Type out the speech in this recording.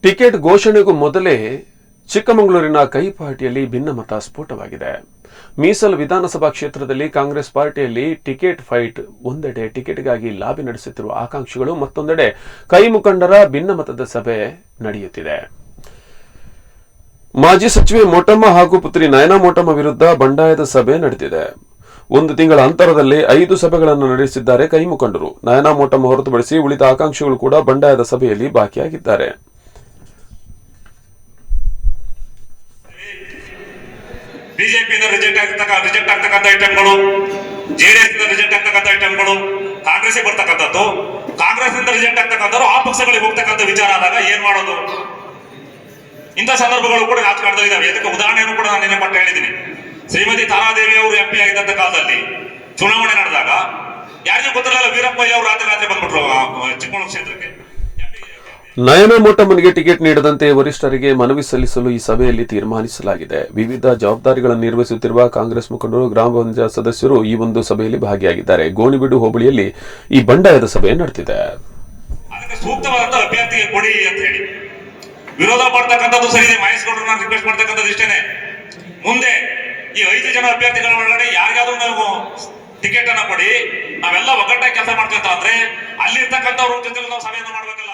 Ticket ಘೋಷಣೆಗೂ ಮೊದಲೇ ಚಿಕ್ಕಮಗಳೂರಿನ ಕೈಪಾಟಿಯಲ್ಲಿ ಭಿನ್ನಮತ ಸ್ಫೋಟವಾಗಿದೆ. ಮೀಸಲು ವಿಧಾನಸಭಾ ಕ್ಷೇತ್ರದಲ್ಲಿ ಕಾಂಗ್ರೆಸ್ ಪಾರ್ಟಿಯಲ್ಲಿ ಟಿಕೆಟ್ ಫೈಟ್. ಒಂದೆಡೆ ಟಿಕೆಟ್ಗಾಗಿ ಲಾಬಿ ನಡೆಸುತ್ತಿರುವ ಆಕಾಂಕ್ಷಿಗಳು, ಮತ್ತೊಂದೆಡೆ ಕೈ ಮುಖಂಡರ ಭಿನ್ನಮತದ ಸಭೆ ನಡೆಯುತ್ತಿದೆ. ಮಾಜಿ ಸಚಿವೆ ಮೋಟಮ್ಮ ಹಾಗೂ ಪುತ್ರಿ ನಯನಾ ಮೋಟಮ್ಮ ವಿರುದ್ಧ ಬಂಡಾಯದ ಸಭೆ ನಡೆದಿದೆ. ಒಂದು ತಿಂಗಳ ಅಂತರದಲ್ಲಿ 5 ಸಭೆಗಳನ್ನು ನಡೆಸಿದ್ದಾರೆ ಕೈ ಮುಖಂಡರು. ನಯನಾ ಮೋಟಮ್ಮ ಹೊರತುಪಡಿಸಿ ಉಳಿದ ಆಕಾಂಕ್ಷಿಗಳು ಕೂಡ ಬಂಡಾಯದ ಸಭೆಯಲ್ಲಿ ಭಾಗಿಯಾಗಿದ್ದಾರೆ. ಬಿಜೆಪಿ ರಿಜೆಕ್ಟ್ ಆಗ್ತಕ್ಕಂಥ ಐಟಮ್ಗಳು, ಜೆಡಿಎಸ್ ರಿಜೆಕ್ಟ್ ಆಗ್ತಕ್ಕಂಥ ಐಟಮ್ಗಳು ಕಾಂಗ್ರೆಸ್ ಬರ್ತಕ್ಕಂಥದ್ದು, ಕಾಂಗ್ರೆಸ್ ನಿಂದ ರಿಜೆಕ್ಟ್ ಆಗ್ತಕ್ಕಂಥವ್ರು ಆ ಪಕ್ಷಗಳಿಗೆ ಹೋಗ್ತಕ್ಕಂಥ ವಿಚಾರ ಆದಾಗ ಏನ್ ಮಾಡೋದು? ಇಂಥ ಸಂದರ್ಭಗಳು ಕೂಡ ರಾಜಕಾರಣದಲ್ಲಿ ಇದಾವೆ. ಇದಕ್ಕೆ ಉದಾಹರಣೆಯನ್ನು ಕೂಡ ನಾನು ನಿನ್ನೆ ಪಟ್ಟ ಹೇಳಿದ್ದೀನಿ. ಶ್ರೀಮತಿ ತಾರಾದೇವಿ ಅವರು ಎಂಪಿ ಆಗಿದ್ದಂತ ಕಾಲದಲ್ಲಿ ಚುನಾವಣೆ ನಡೆದಾಗ ಯಾರಿಗೂ ಗೊತ್ತಿರಲಿಲ್ಲ, ವೀರಪ್ಪ ಅವರು ರಾತ್ರಿ ಬಂದ್ಬಿಟ್ರು ಚಿಕ್ಕಮಗಳೂರು ಕ್ಷೇತ್ರಕ್ಕೆ. ನಯನಾ ಮೋಟಮ್ಮನಿಗೆ ಟಿಕೆಟ್ ನೀಡದಂತೆ ವರಿಷ್ಠರಿಗೆ ಮನವಿ ಸಲ್ಲಿಸಲು ಈ ಸಭೆಯಲ್ಲಿ ತೀರ್ಮಾನಿಸಲಾಗಿದೆ. ವಿವಿಧ ಜವಾಬ್ದಾರಿಗಳನ್ನು ನಿರ್ವಹಿಸುತ್ತಿರುವ ಕಾಂಗ್ರೆಸ್ ಮುಖಂಡರು, ಗ್ರಾಮ ಪಂಚಾಯತ್ ಸದಸ್ಯರು ಈ ಒಂದು ಸಭೆಯಲ್ಲಿ ಭಾಗಿಯಾಗಿದ್ದಾರೆ. ಗೋಣಿಬೀಡು ಹೋಬಳಿಯಲ್ಲಿ ಈ ಬಂಡಾಯದ ಸಭೆ ನಡೆದಿದೆ. ಅದಕ್ಕೆ ಸೂಕ್ತವಾದಂತ ಅಭ್ಯರ್ಥಿಗೆ ಕೊಡಿ ಅಂತ ಹೇಳಿ ವಿರೋಧ ಮಾಡ್ತಕ್ಕಂಥದ್ದು ಸರಿ ಇದೆ. ಮಹೇಶ್ ಗೌಡರು ನಾನು ರಿಕ್ವೆಸ್ಟ್ ಮಾಡ್ತಕ್ಕಂಥದ್ದು ಇಷ್ಟೇನೆ, ಮುಂದೆ ಈ 5 ಜನ ಅಭ್ಯರ್ಥಿಗಳ ಒಳಗಡೆ ಯಾರಿಗಾದ್ರೂ ನಾವು ಟಿಕೆಟ್ ಅನ್ನ ಕೊಡಿ, ನಾವೆಲ್ಲ ಒಗ್ಗಟ್ಟಾಗಿ ಕೆಲಸ ಮಾಡ್ತೀವಿ ಅಂತ ಅಂದ್ರೆ ಅಲ್ಲಿರ್ತಕ್ಕಂಥವ್ರ ಜೊತೆ ನಾವು ಸಭೆಯನ್ನು ಮಾಡ್ಬೇಕಲ್ಲ.